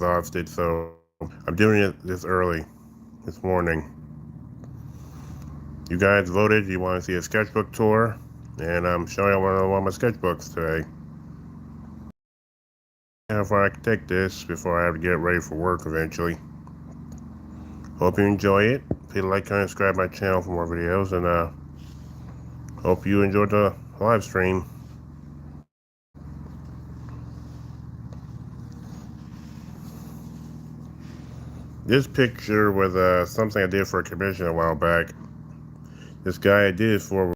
exhausted, so I'm doing it this early, this morning. You guys voted you want to see a sketchbook tour, and I'm showing you one of my sketchbooks today. How far I can take this before I have to get ready for work eventually. Hope you enjoy it. Please like, comment, subscribe my channel for more videos, and hope you enjoyed the live stream. This picture was something I did for a commission a while back. This guy I did it for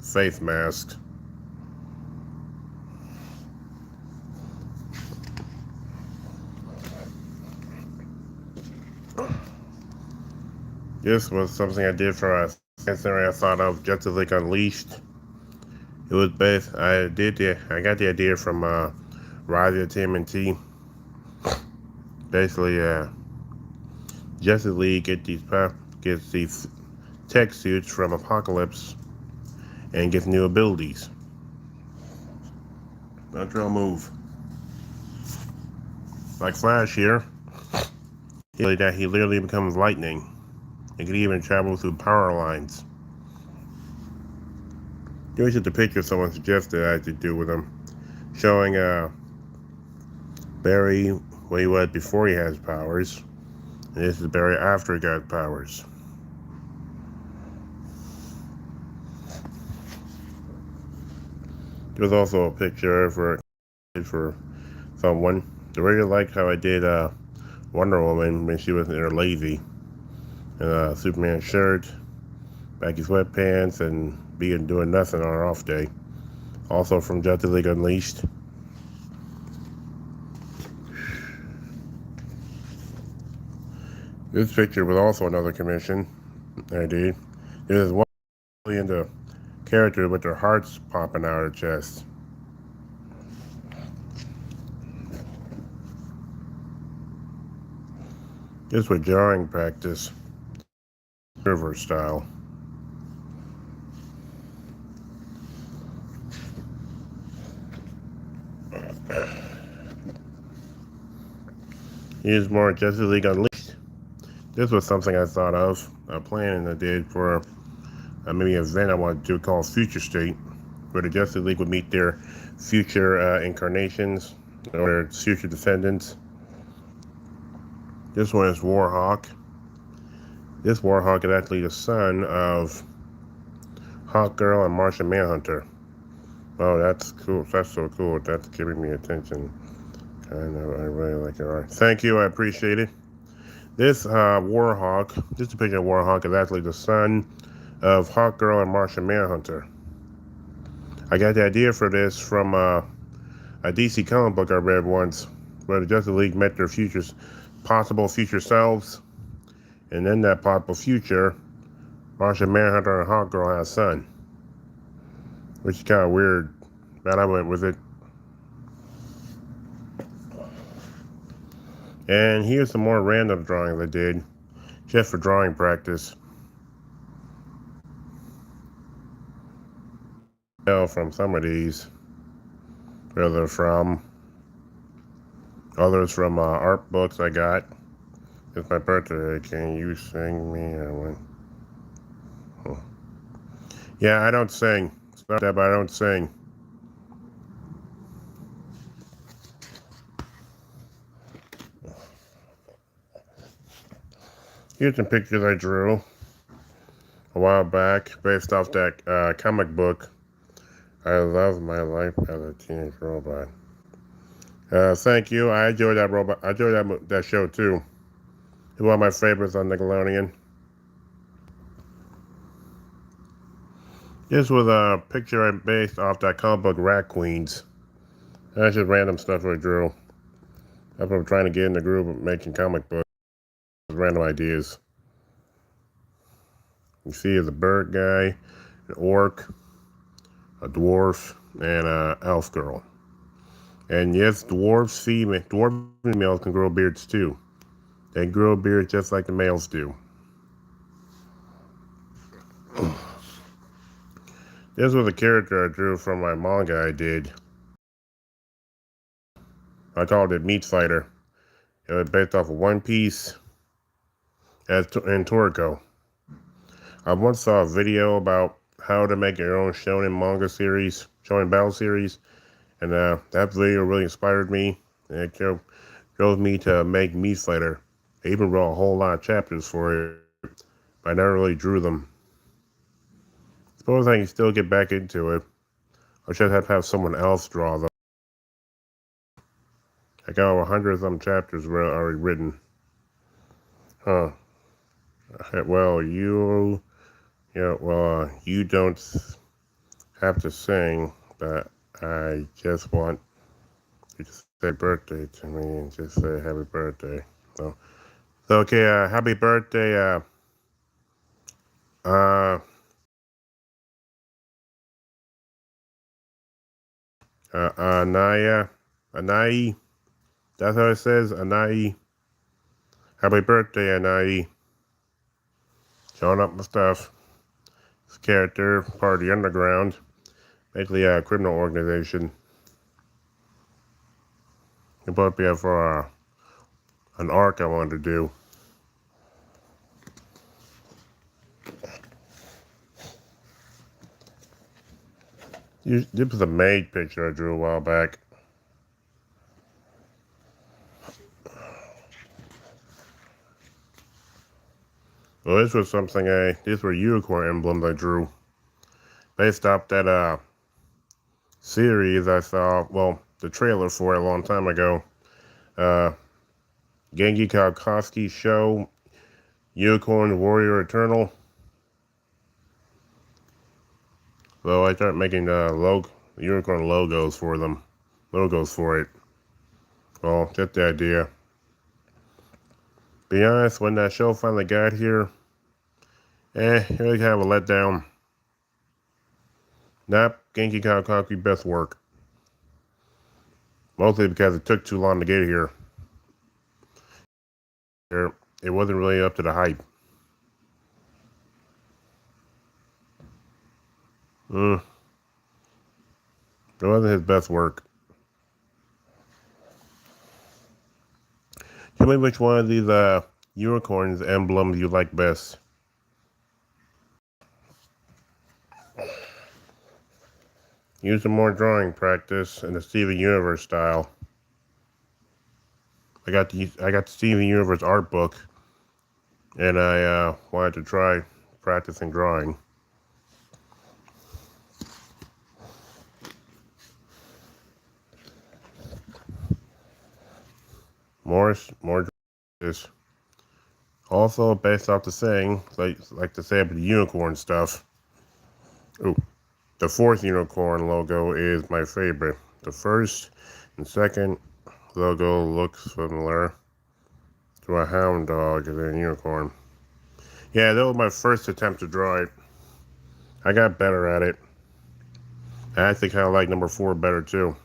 face mask. This was something I did for a theory I thought of Justice League Unleashed. It was based. I got the idea from Rise of TMNT. Basically, Justice League gets these tech suits from Apocalypse and gets new abilities. Natural move. Like Flash here, he literally becomes lightning. It can even travel through power lines. Here's just a picture someone suggested I should do with him, showing Barry what he was before he has powers, and this is Barry after he got powers. There's also a picture for someone. I really liked how I did Wonder Woman when she was in her lazy, and a Superman shirt, baggy sweatpants, and doing nothing on her off day. Also from Justice League Unleashed. This picture was also another commission I did. There's one really into characters with their hearts popping out of their chest. This was drawing practice, river style. Here's more Justice League Unleashed. This was something I thought of, a plan I did for maybe an event I wanted to do called Future State, where the Justice League would meet their future incarnations or their future descendants. This one is Warhawk. This Warhawk is actually the son of Hawkgirl and Martian Manhunter. Oh, that's cool. That's so cool. That's giving me attention. I really like your art. Thank you. I appreciate it. This Warhawk, just a picture of Warhawk, is actually the son of Hawkgirl and Martian Manhunter. I got the idea for this from a DC comic book I read once, where the Justice League met their possible future selves, and in that possible future, Martian Manhunter and Hawkgirl had a son, which is kind of weird, but I went with it. And here's some more random drawings I did, just for drawing practice. Tell from some of these where they're from. Others from art books I got. It's my birthday. Can you sing me? Yeah, I don't sing. It's not that, but I don't sing. Here's some pictures I drew a while back based off that comic book, I Love My Life as a Teenage Robot. Thank you. I enjoyed that robot. I enjoyed that show too. It's one of my favorites on Nickelodeon. This was a picture I based off that comic book Rat Queens. That's just random stuff I drew. That's what I'm trying to get in the groove of making comic books. Random ideas. You see is a bird guy, an orc, a dwarf, and an elf girl. And yes, dwarf females can grow beards too. They grow beards just like the males do. This was a character I drew from my manga I did. I called it Meat Fighter. It was based off of One Piece and Toriko. I once saw a video about how to make your own shonen manga series, shonen battle series, and that video really inspired me, and it drove me to make Meat Fighter. I even wrote a whole lot of chapters for it, but I never really drew them. Suppose I can still get back into it. I should have to have someone else draw them. I got 100 of them chapters already written. Huh. Well, you don't have to sing, but I just want you to say birthday to me and just say happy birthday. So okay, happy birthday, uh, Anai. That's how it says, Anai. Happy birthday, Anai. Showing up my stuff. This character, part of the underground, basically a criminal organization. It put me up for an arc I wanted to do. This was a maid picture I drew a while back. Well, this was something these were unicorn emblems I drew. Based off that series I saw, well, the trailer for it a long time ago. Genki Kalkowski show, Unicorn Warrior Eternal. So I started making unicorn logos for them. Logos for it. Well, just the idea. Be honest, when that show finally got here, it was kind of a letdown. Not Genki Kalkowski's best work. Mostly because it took too long to get here. It wasn't really up to the hype. It wasn't his best work. Tell me which one of these unicorns emblems you like best. Use some more drawing practice in the Steven Universe style. I got the Steven Universe art book, and I wanted to try practicing drawing. More practice. Also based off the saying, like to say about the unicorn stuff. Ooh, the fourth unicorn logo is my favorite. The first and second logo looks similar to a hound dog and a unicorn. Yeah, that was my first attempt to draw it. I got better at it. I actually kind of like number 4 better too.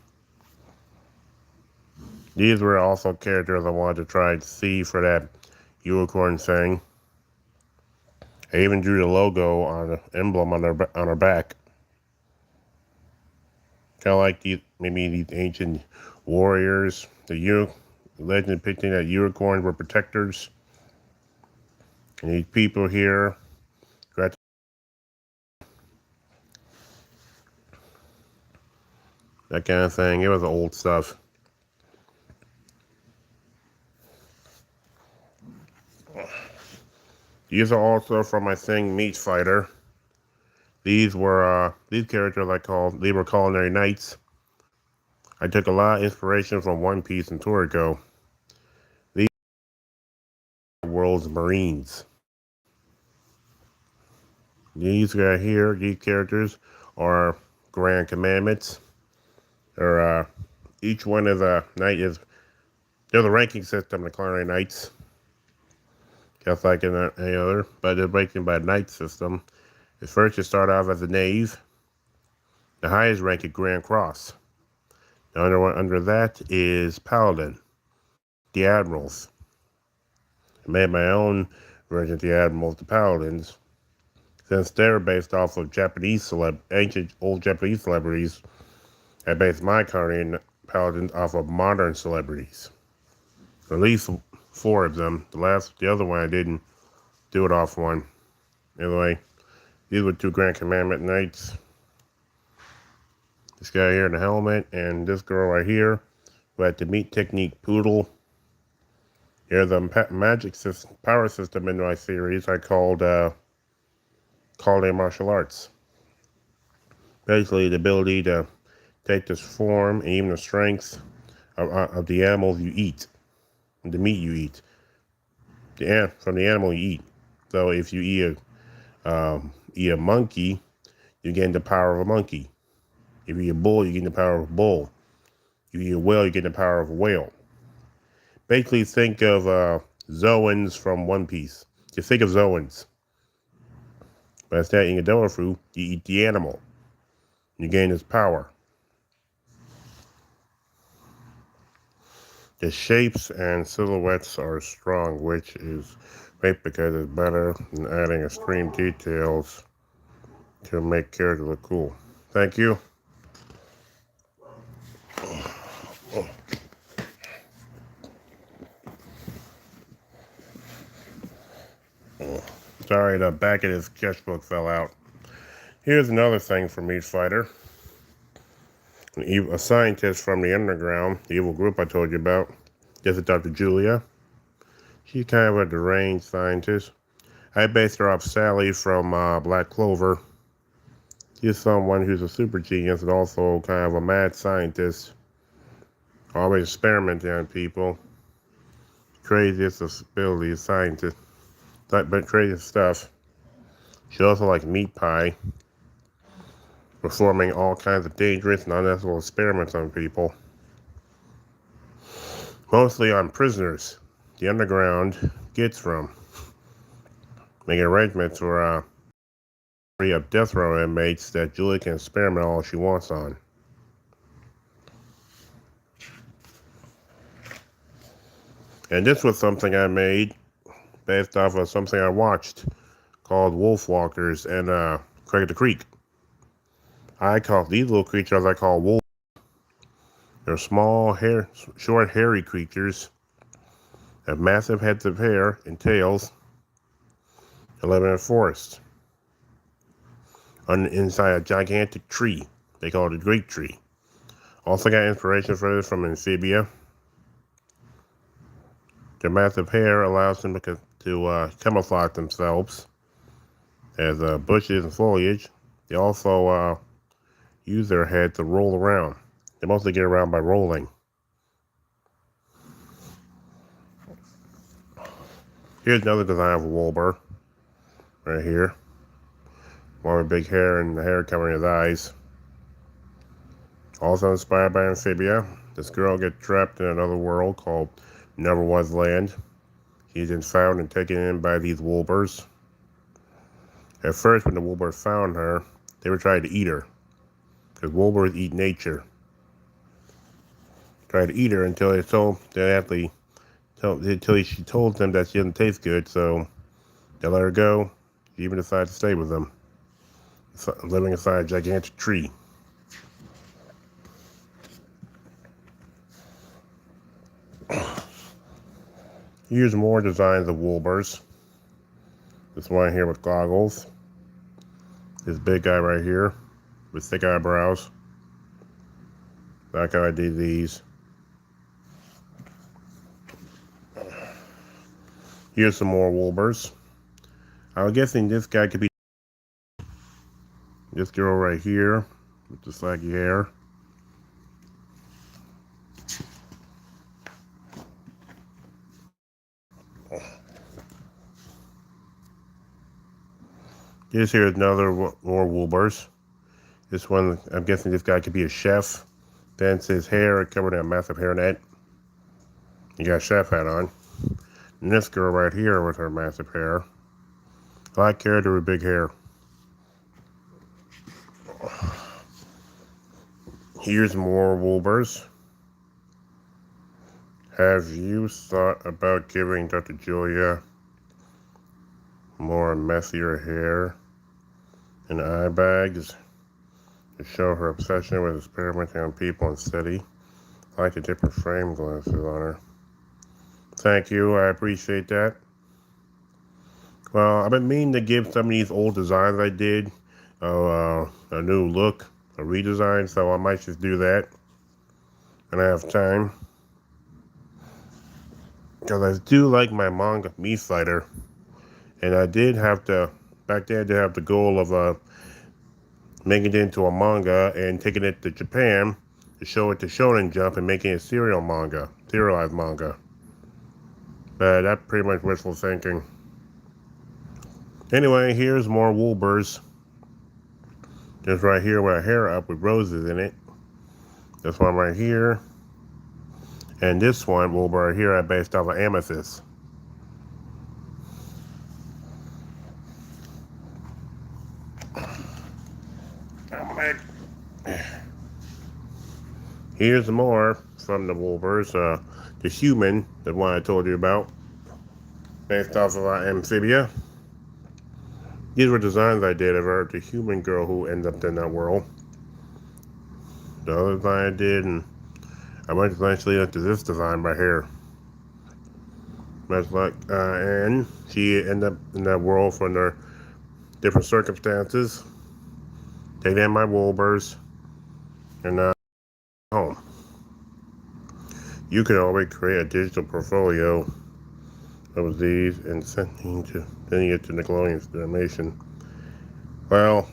These were also characters I wanted to try to see for that unicorn thing. I even drew the logo on the emblem on her back. Kind of like these ancient warriors. The legend depicting that unicorns were protectors. And these people here, that kind of thing. It was old stuff. These are also from my thing, Meat Fighter. These characters they were culinary knights. I took a lot of inspiration from One Piece and Toriko. These are the world's marines. These characters are Grand Commandments. Each one is a knight there's a ranking system in the culinary knights. Just like in any other, but they're ranking by knight system. At first you start off as a knave. The highest rank is Grand Cross. Under that is Paladin, the Admirals. I made my own version of the Admirals, the Paladins, since they're based off of ancient old Japanese celebrities. I based my current Paladins off of modern celebrities. At least 4 of them. The other one I didn't do it off one. Anyway, these were 2 Grand Commandment Knights. This guy here in the helmet, and this girl right here, who had the meat technique poodle. Here's a magic power system in my series I called a martial arts. Basically, the ability to take this form and even the strength of the animals you eat, the meat you eat, from the animal you eat. So if you eat a monkey, you gain the power of a monkey. If you eat a bull, you gain the power of a bull. If you eat a whale, you gain the power of a whale. Basically, think of Zoans from One Piece. Just think of Zoans. But instead of eating a devil fruit, you eat the animal. You gain its power. The shapes and silhouettes are strong, which is great because it's better than adding extreme details to make characters look cool. Thank you. Sorry, the back of this sketchbook fell out. Here's another thing from each fighter. A scientist from the underground, the evil group I told you about. This is Dr. Julia. She's kind of a deranged scientist. I based her off Sally from Black Clover. She's someone who's a super genius and also kind of a mad scientist. Always experimenting on people. Craziest abilities, scientist. But craziest stuff. She also likes meat pie. Performing all kinds of dangerous and unnecessary experiments on people. Mostly on prisoners the underground gets from. Making arrangements for free up death row inmates that Julie can experiment all she wants on. And this was something I made based off of something I watched called Wolf Walkers and Craig the Creek. I call these little creatures I call wolves. They're small, short, hairy creatures. Have massive heads of hair and tails. They live in a forest. Inside a gigantic tree. They call it a great tree. Also got inspiration for this from amphibia. Their massive hair allows them to camouflage themselves as bushes and foliage. They also use their head to roll around. They mostly get around by rolling. Here's another design of a Wolber. Right here. One with big hair and the hair covering his eyes. Also inspired by amphibia. This girl gets trapped in another world called Never Was Land. She's then found and taken in by these Wolbers. At first, when the Wolbers found her, they were trying to eat her. Because Wolbers eat nature. Tried to eat her until she told them that she doesn't taste good, so they let her go. She even decided to stay with them, living inside a gigantic tree. Here's more designs of Wolbers. This one here with goggles. This big guy right here with thick eyebrows. That guy did these. Here's some more Wolbers. I'm guessing this guy could be this girl right here with the saggy hair. This here is another more Wolbers. This one, I'm guessing this guy could be a chef. Then his hair covered in a massive hairnet. He got a chef hat on. And this girl right here with her massive hair. Black character with big hair. Here's more Wolbers. Have you thought about giving Dr. Julia more messier hair and eye bags to show her obsession with experimenting on people in city? I like the different frame glasses on her. thank you. I appreciate that. Well, I've been meaning to give some of these old designs I did a new look, a redesign, so I might just do that when I have time. Because I do like my manga Meat Fighter, and I did have to, back then I did have the goal of making it into a manga and taking it to Japan to show it to Shonen Jump and making it serialized manga. But that's pretty much wishful thinking. Anyway, here's more Woolburs. Just right here with a hair up with roses in it. This one right here. And this one, Woolbur right here, I based off of Amethyst. Here's more from the Woolburs. The human, the one I told you about, based off of Amphibia. These were designs I did of her, the human girl who ended up in that world. The other design I did, and I went eventually into this design right here. Much like, and she ended up in that world under different circumstances. Take in my Woolburs, and home. You can always create a digital portfolio of these and sending it to Nickelodeon's animation. Well,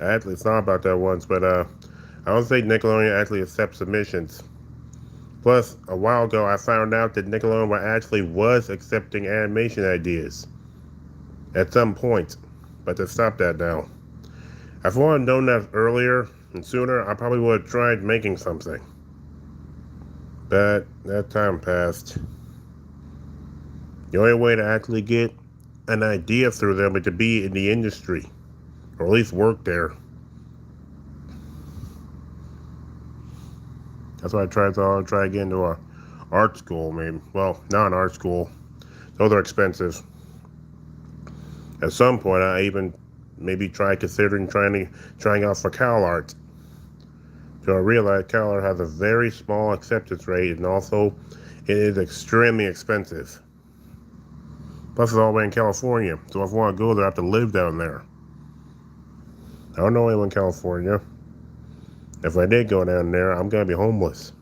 actually, it's not about that once, but I don't think Nickelodeon actually accepts submissions. Plus, a while ago, I found out that Nickelodeon actually was accepting animation ideas at some point, but they stopped that now. If I had known that earlier and sooner, I probably would have tried making something. But that time passed. The only way to actually get an idea through them is to be in the industry, or at least work there. That's why I tried to try to get into a art school, maybe. Well, not an art school. Those are expensive. At some point, I even maybe considering trying out for CalArt. So I realized CalArt has a very small acceptance rate, and also it is extremely expensive. Plus, it's all the way in California, so if I want to go there, I have to live down there. I don't know anyone in California. If I did go down there, I'm going to be homeless.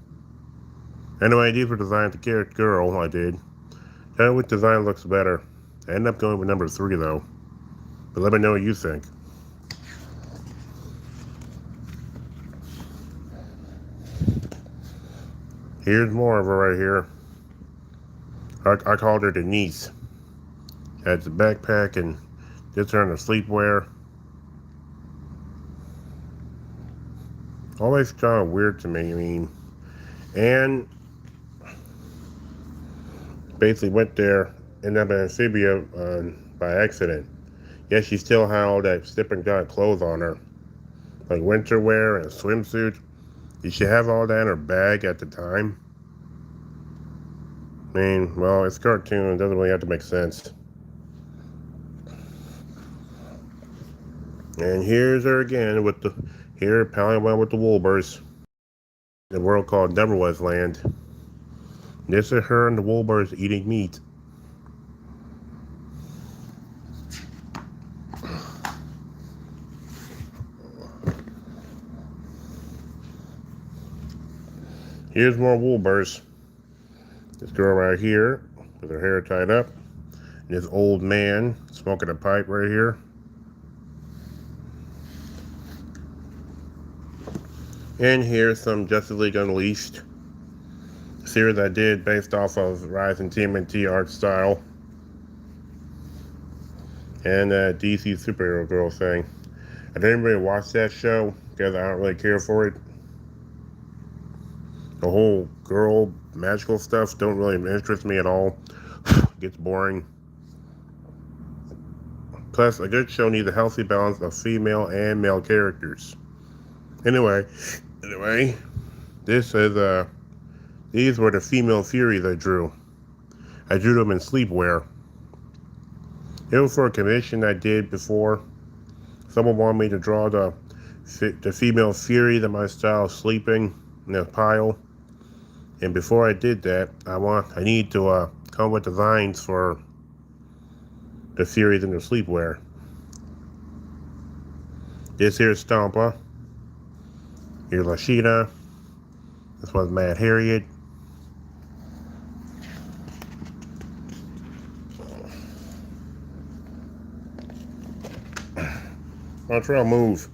Anyway, these were designed to carrot girl, I did. Tell me which design looks better. I ended up going with number 3, though. But let me know what you think. Here's more of her right here. I called her Denise. She had the backpack and just her in the sleepwear. Always kind of weird to me. I mean, and basically went there, ended up in Amphibia by accident. Yet she still had all that Stipper got clothes on her, like winter wear and a swimsuit. Did she have all that in her bag at the time? I mean, well, it's cartoon. It doesn't really have to make sense. And here's her again with palling around with the Woolburs. The world called Never Was Land. This is her and the Woolburs eating meat. Here's more Woolburs. This girl right here with her hair tied up. And this old man smoking a pipe right here. And here's some Justice League Unleashed. Series I did based off of Rising TMNT art style. And DC Superhero Girl thing. I didn't really watch that show because I don't really care for it. The whole girl magical stuff don't really interest me at all. It gets boring. Plus, a good show needs a healthy balance of female and male characters. Anyway, this is these were the female Furies I drew. I drew them in sleepwear. It was for a commission I did before. Someone wanted me to draw the female Furies in my style sleeping in a pile. And before I did that, I need to come with designs for the series and the sleepwear. This here's Stompa. Here's Lashida. This one's Mad Harriet. Montreal move.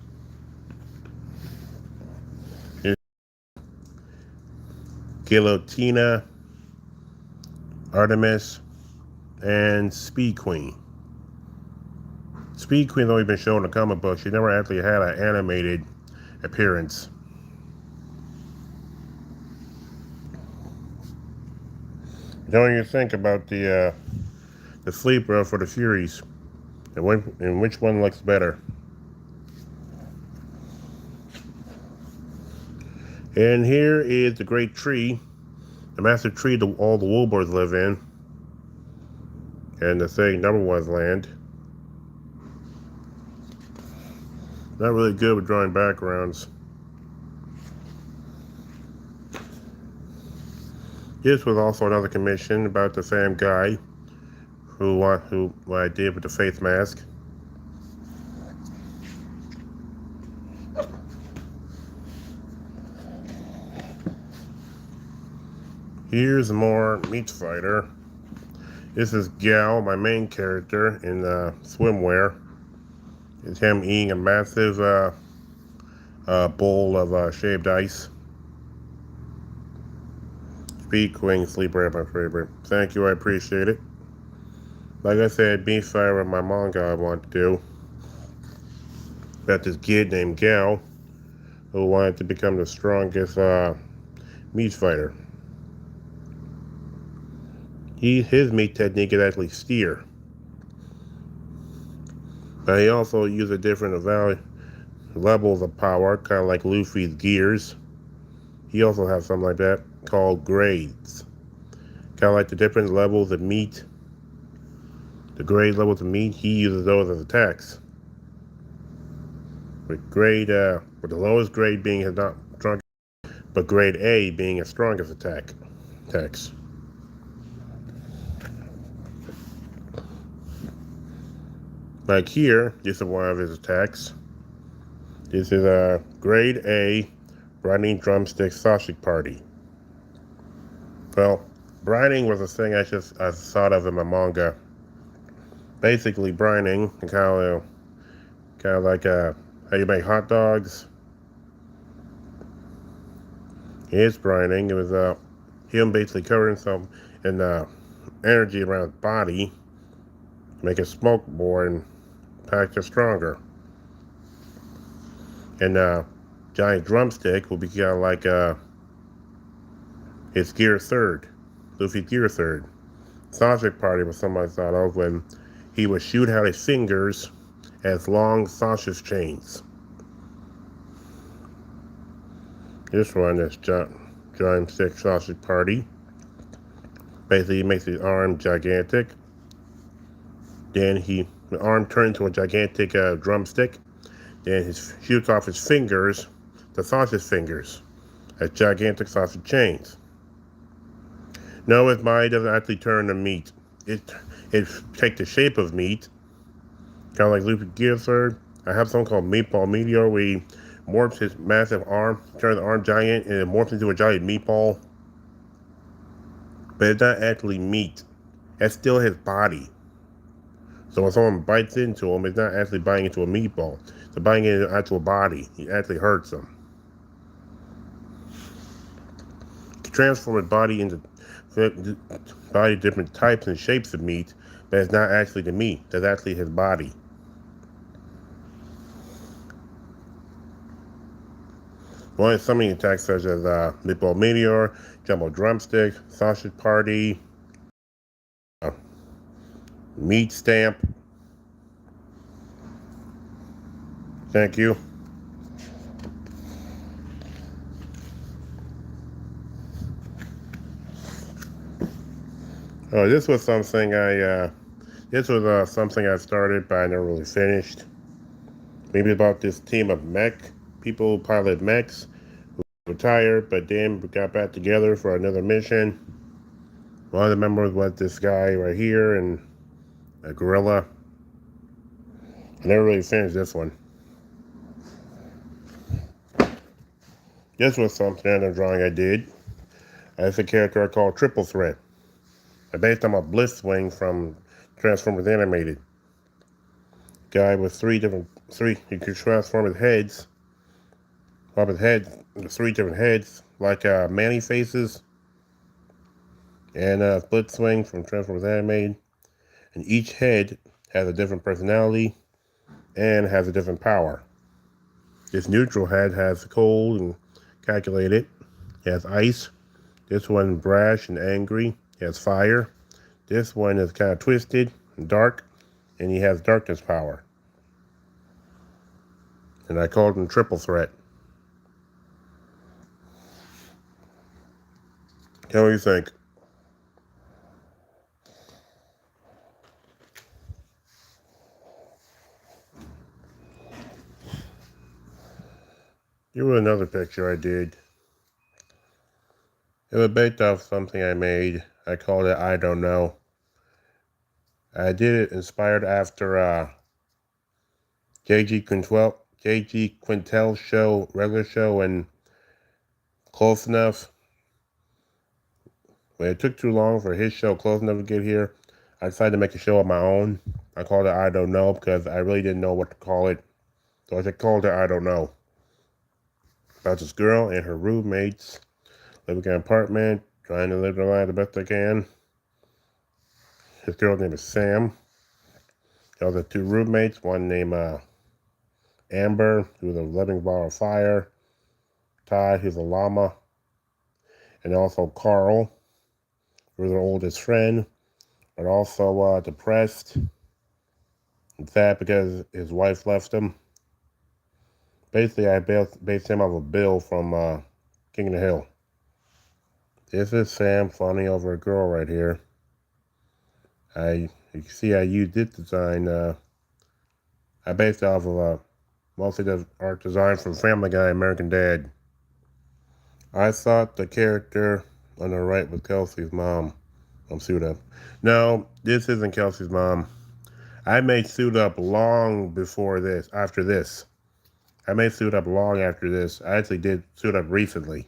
Here's Guillotina, Artemis, and Speed Queen. Speed Queen's only been shown in the comic book. She never actually had an animated appearance. What do you think about the sleeper for the Furies, and which one looks better? And here is the great tree, the massive tree that all the Woolbirds live in, and the saying number one's land. Not really good with drawing backgrounds. This was also another commission about the same guy who what I did with the face mask. Here's more Meat Fighter. This is Gal, my main character in swimwear. It's him eating a massive bowl of shaved ice. Speed Queen Sleeper, my favorite. Thank you, I appreciate it. Like I said, Meat Fighter with my manga I want to do. About this kid named Gal who wanted to become the strongest meat fighter. His meat technique is actually steer. But he also uses different levels of power, kind of like Luffy's gears. He also has something like that called grades. Kind of like the different levels of meat. The grade levels of meat, he uses those as attacks. With the lowest grade being his not strong, but grade A being his strongest attacks. Like here, this is one of his attacks. This is a grade A brining drumstick sausage party. Well, brining was a thing I thought of in my manga. Basically, brining, kind of like how you make hot dogs. It's brining. It was him basically covering some energy around his body, make it smoke more and pack it stronger. And giant drumstick will be kind of like his gear third, Luffy's gear third. Sausage party was something I thought of when he would shoot out his fingers as long sausage chains. This one is giant stick sausage party. Basically, he makes his arm gigantic. Then the arm turns into a gigantic drumstick. Then he shoots off his fingers, the sausage fingers, as gigantic sausage chains. No, his body doesn't actually turn to meat. It takes the shape of meat, kind of like Luffy Gear Third. I have something called Meatball Meteor, where he morphs his massive arm, turns the arm giant, and it morphs into a giant meatball. But it's not actually meat. That's still his body. So when someone bites into him, it's not actually biting into a meatball. It's biting into an actual body. It actually hurts him. To transform his body into different types and shapes of meat, but it's not actually the meat. That's actually his body. One summoning attacks such as Meatball Meteor, Jumbo Drumstick, Sausage Party, Meat Stamp. Thank you. Oh, this was something something I started, but I never really finished. Maybe about this team of people who pilot mechs who retired, but then got back together for another mission. One of the members was this guy right here and a gorilla. I never really finished this one. This was some standard drawing I did. That's a character I call Triple Threat. I based on a Blitzwing from Transformers Animated. Guy with three, he could transform his heads, three different heads, like Manny faces, and Blitzwing from Transformers Animated. And each head has a different personality and has a different power. This neutral head has cold and calculated. He has ice. This one brash and angry. He has fire. This one is kind of twisted and dark, and he has darkness power. And I called him Triple Threat. What do you think? Here was another picture I did. It was based off something I made. I called it I Don't Know. I did it inspired after KG Quintel's show, regular show, and Close Enough. When it took too long for his show Close Enough to get here, I decided to make a show of my own. I called it I Don't Know because I really didn't know what to call it. So I just called it I Don't Know. About this girl and her roommates living in an apartment, trying to live their life the best they can. His girl's name is Sam. The other two roommates, one named Amber, who's a living ball of fire. Todd, who's a llama. And also Carl, who's their oldest friend, but also depressed and sad because his wife left him. Basically, I based him off of Bill from King of the Hill. This is Sam fawning over a girl right here. You can see I used this design. I based it off of mostly the art design from Family Guy, American Dad. I thought the character on the right was Kelsey's mom. I'm Suit Up. No, this isn't Kelsey's mom. I made Suit Up long before this, after this. I made Suit Up long after this. I actually did Suit Up recently.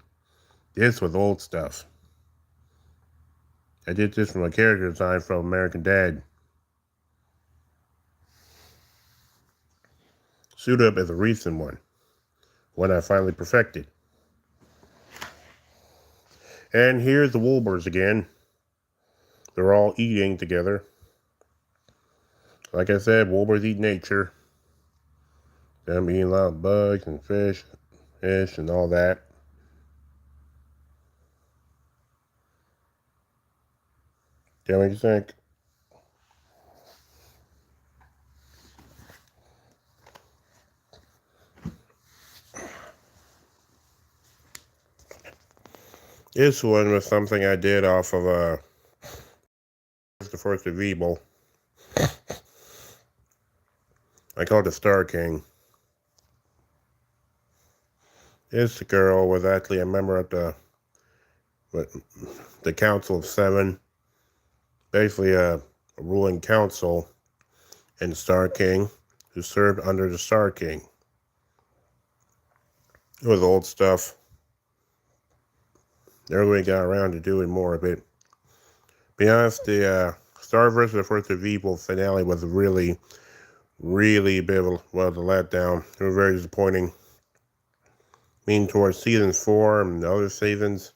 This was old stuff. I did this from a character design from American Dad. Suit Up is a recent one I finally perfected. And here's the Wolbers again. They're all eating together. Like I said, Wolbers eat nature. Them eating a lot of bugs and fish and all that. Tell me what you think. This one was something I did off of the First of Evil. I called it Star King. This girl was actually a member of the Council of Seven. Basically a ruling council in the Star King who served under the Star King. It was old stuff. Never really got around to doing more of it. Be honest, the Star vs. the First of Evil finale was really a bit of a letdown. It was very disappointing. Meaning towards season 4 and the other seasons,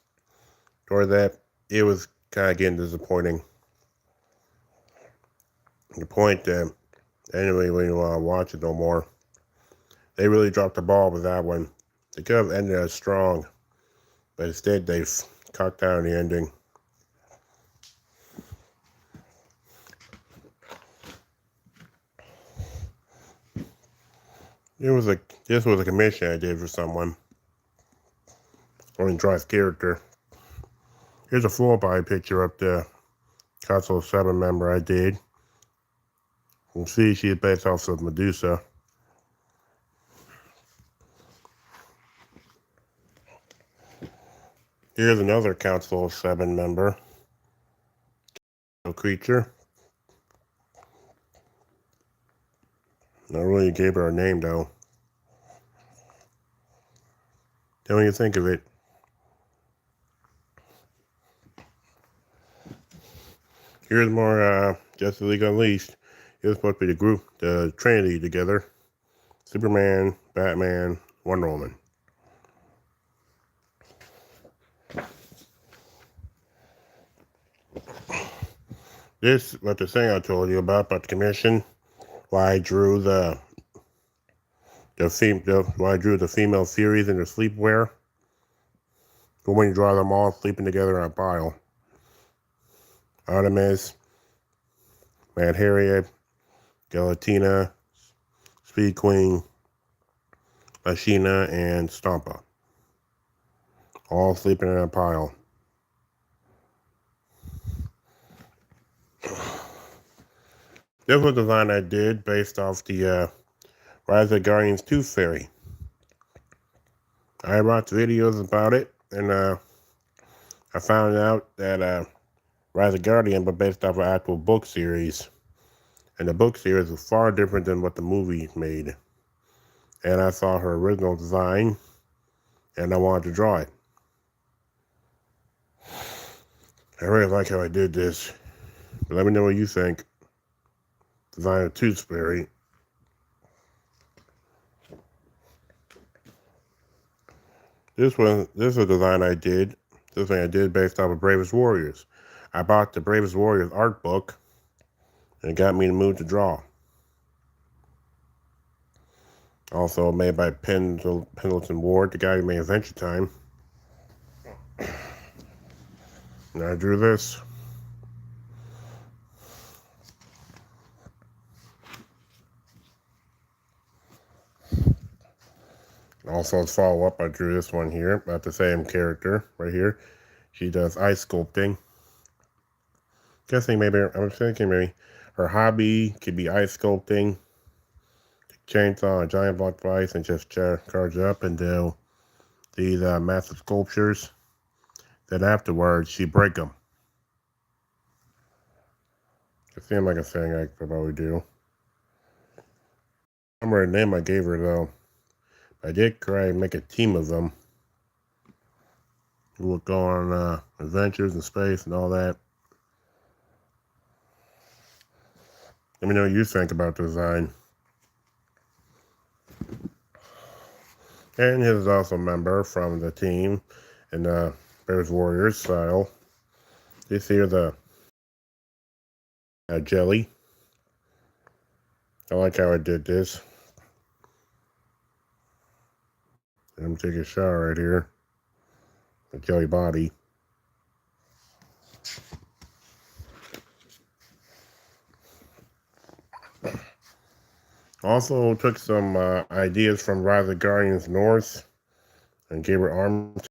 toward that, it was kind of getting disappointing. The point that anyway, when you want to watch it no more, they really dropped the ball with that one. They could have ended as strong, but instead they cocked down the ending. This was a commission I did for someone. Only Drive's character. Here's a full body picture of the Council of 7 member I did. You can see she is based off of Medusa. Here's another Council of 7 member. mythical creature. I really gave her a name, though. Tell me what you think of it. Here's more Justice League Unleashed. It was supposed to be the group, the Trinity together. Superman, Batman, Wonder Woman. This was the thing I told you about the commission. Why I drew the female series in their sleepwear. But when you draw them all sleeping together in a pile. Artemis, Mad Harriet, Galatina, Speed Queen, Lashina, and Stompa. All sleeping in a pile. This was a design I did based off the Rise of the Guardians Tooth Fairy. I watched videos about it, and I found out that Rise of the Guardian, but based off an actual book series. And the book series was far different than what the movie made. And I saw her original design, and I wanted to draw it. I really like how I did this. But let me know what you think. Design of Tooth Fairy. This is a design I did. This thing I did based off of Bravest Warriors. I bought the Bravest Warriors art book, and it got me in the mood to draw. Also made by Pendleton Ward, the guy who made Adventure Time. And I drew this. Also, as follow-up, I drew this one here, about the same character right here. She does ice sculpting. I'm thinking maybe her hobby could be ice sculpting. Chainsaw a giant block of ice and just charge up and do these massive sculptures. Then afterwards, she break them. It seemed like a thing I could probably do. I don't remember the name I gave her though. I did try and make a team of them who would go on adventures in space and all that. Let me know what you think about the design. And he is also a member from the team in the Bears Warriors style. This here the jelly. I like how I did this. I'm taking a shower right here. The jelly body. Also took some ideas from Rise of the Guardians North and gave her arms.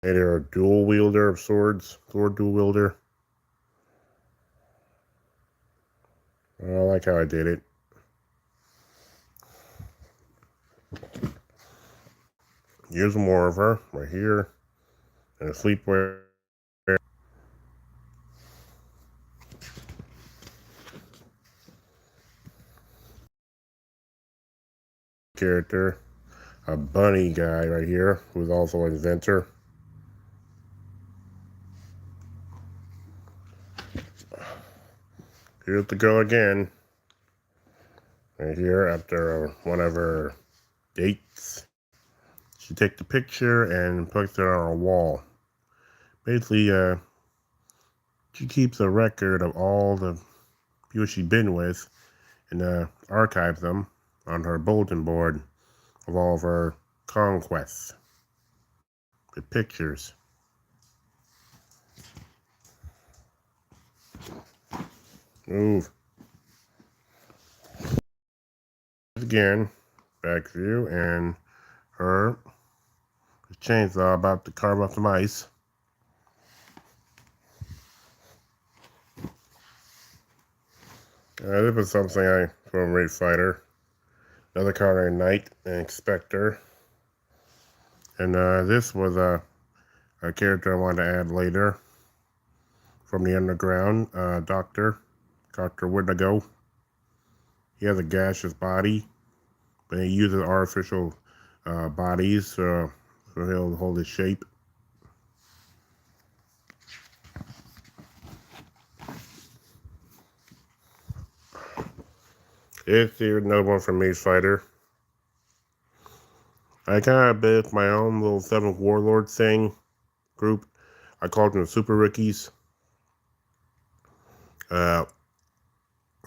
Made her a dual wielder of swords. Sword dual wielder. I like how I did it. Here's more of her right here. And a sleepwear. Character. A bunny guy right here who's also an inventor. Here's the girl again. Right here after one of her dates. She takes the picture and puts it on a wall. Basically, she keeps a record of all the people she's been with and archives them on her bulletin board of all of her conquests. The pictures. Move. Again, back view, and her chainsaw about to carve up some ice. This was something from Raid Fighter. Another card Knight and Spectre. And this was a character I wanted to add later from the underground, Dr. Wendigo. He has a gaseous body, but he uses artificial bodies so he'll hold his shape. It's here another one from Maze Fighter. I kind of built my own little Seventh Warlord thing group. I called them the Super Rookies. I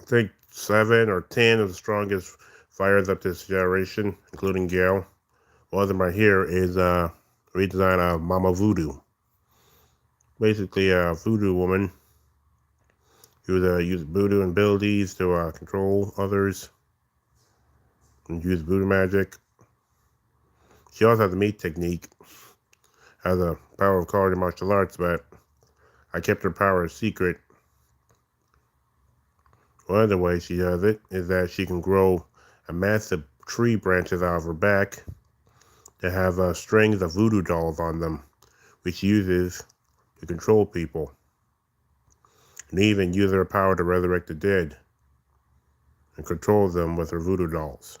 think 7 or 10 of the strongest fighters up this generation, including Gale. One of them right here is a redesign of Mama Voodoo. Basically, a voodoo woman who uses voodoo abilities to control others and use voodoo magic. She also has a meat technique, has a power of cardio martial arts, but I kept her power a secret. One of the ways she does it is that she can grow a massive tree branches out of her back that have strings of voodoo dolls on them, which she uses to control people. And even use her power to resurrect the dead and control them with her voodoo dolls.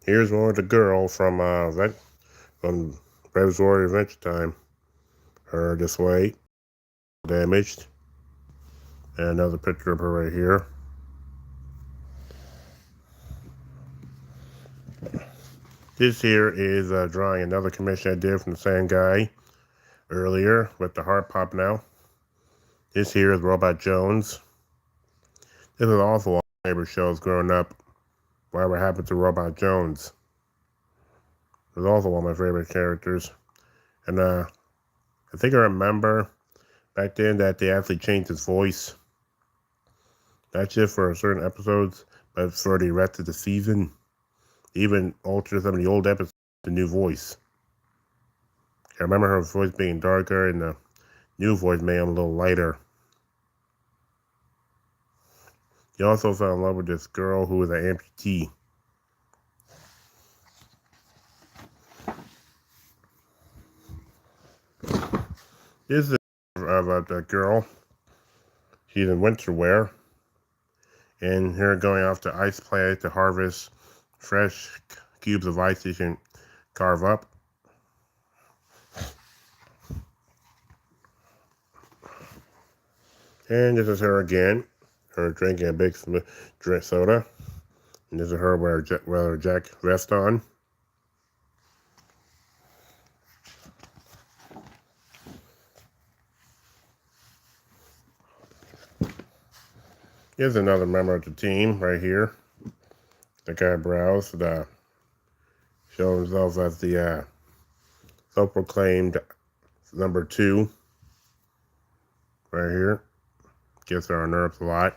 Here's one of the girl from Rev's Warrior Adventure Time. Her this way, damaged. And another picture of her right here. This here is drawing another commission I did from the same guy earlier with the heart pop now. This here is Robot Jones. This is also all my favorite shows growing up. Whatever happened to Robot Jones? It was also one of my favorite characters. And I think I remember back then that they actually changed his voice. Not just for certain episodes, but for the rest of the season. Even altered some of the old episodes with the new voice. I remember her voice being darker and the new voice made him a little lighter. He also fell in love with this girl who was an amputee. This is about that girl. She's in winter wear. And here going off to Ice Planet to harvest fresh cubes of ice you can carve up. And this is her again. Her drinking a big soda. And this is her with her Jack vest on. Here's another member of the team right here. The guy browsed, showing himself as the self-proclaimed number 2 right here. Gets our nerves a lot.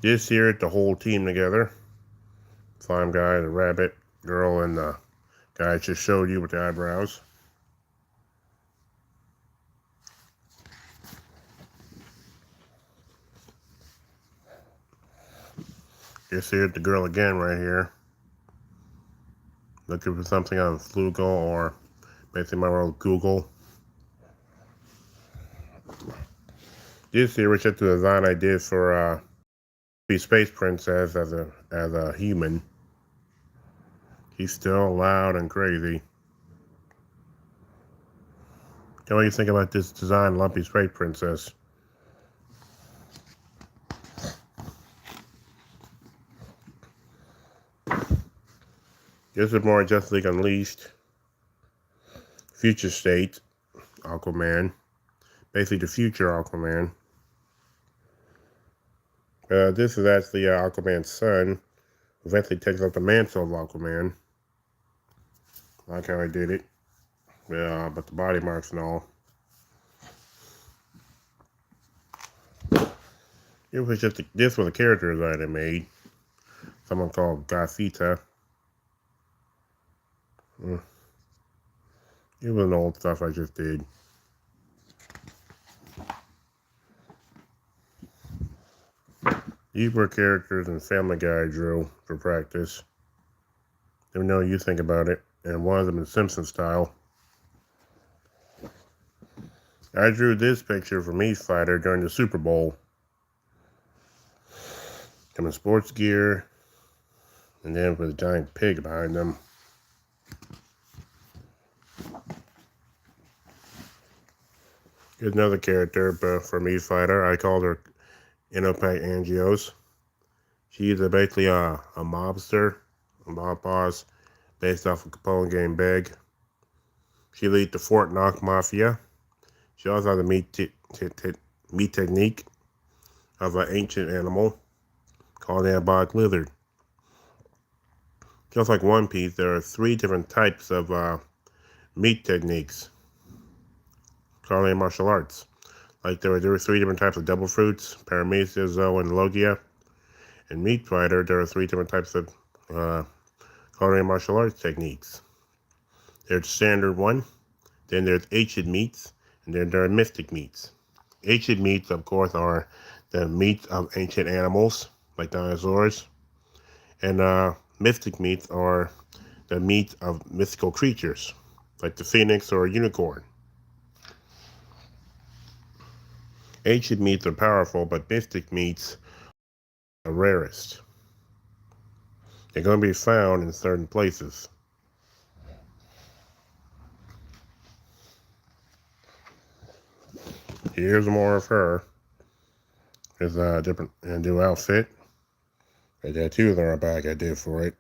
This here, the whole team together. Slime guy, the rabbit girl, and the guy I just showed you with the eyebrows. This here, the girl again right here. Looking for something on Flugel or basically my own Google. This here was just the design I did for the Space Princess as a human. He's still loud and crazy. What do you think about this design, Lumpy Space Princess? This is more Justice League Unleashed. Future State Aquaman. Basically the future Aquaman. This is actually Aquaman's son. Eventually takes up the mantle of Aquaman. I like how I did it. But the body marks and all. This was a character design I made. Someone called Gafita. It was an old stuff I just did. These were characters in Family Guy I drew for practice. Let me know what you think about it. And one of them in Simpson style. I drew this picture for Meat Fighter during the Super Bowl. Them in sports gear. And then with a giant pig behind them. Here's another character for Meat Fighter. I called her Inopac Angios. She's basically a mobster, a mob boss, based off of Capone game Big. She leads the Fort Knox Mafia. She also has a meat technique of an ancient animal called antibiotic lizard. Just like One Piece, there are 3 different types of meat techniques called in martial arts. Like there were 3 different types of double fruits, Paramecia, Zoe, and Logia. In Meat Fighter, there are 3 different types of culinary martial arts techniques. There's the standard one, then there's ancient meats, and then there are mystic meats. Ancient meats, of course, are the meats of ancient animals, like dinosaurs. And mystic meats are the meats of mystical creatures, like the phoenix or a unicorn. Ancient meats are powerful, but mystic meats are rarest. They're going to be found in certain places. Here's more of her. There's a different new outfit. I got 2 on her back I did for it.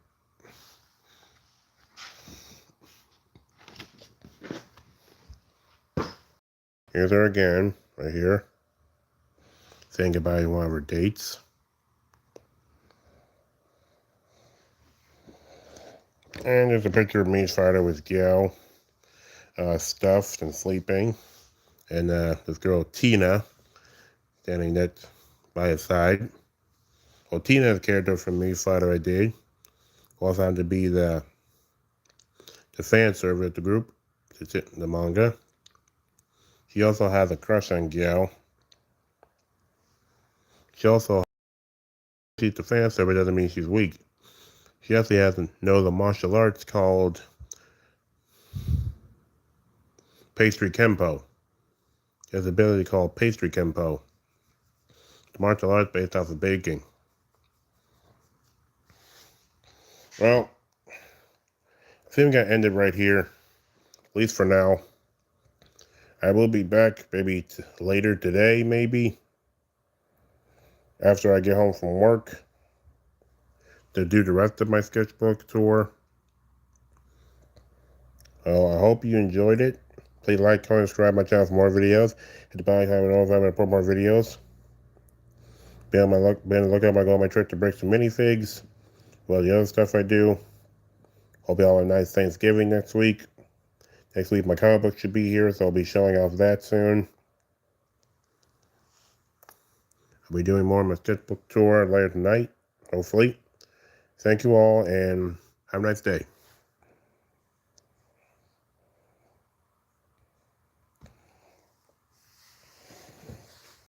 Here's her again, right here. Saying goodbye to one of her dates. And there's a picture of Meat Fighter with Gail, stuffed and sleeping. And this girl, Tina, standing next by his side. Well, Tina is a character from Meat Fighter I did. Also happened to be the fan server at the group. It's in the manga. She also has a crush on Gail. She also, she's the fan server doesn't mean she's weak. She actually has to know the martial arts called Pastry Kempo. She has an ability called Pastry Kempo. The martial arts based off of baking. Well, I think I'm going to end it right here, at least for now. I will be back maybe later today, maybe, after I get home from work, to do the rest of my sketchbook tour. I hope you enjoyed it. Please like, comment, subscribe to my channel for more videos. Hit the bell icon to know if I'm going to put more videos. Be on the lookout when I go on my trip to break some minifigs. Well, the other stuff I do. Hope you all have a nice Thanksgiving next week. Next week my comic book should be here, so I'll be showing off that soon. I'll be doing more of my sketchbook tour later tonight, hopefully. Thank you all, and have a nice day.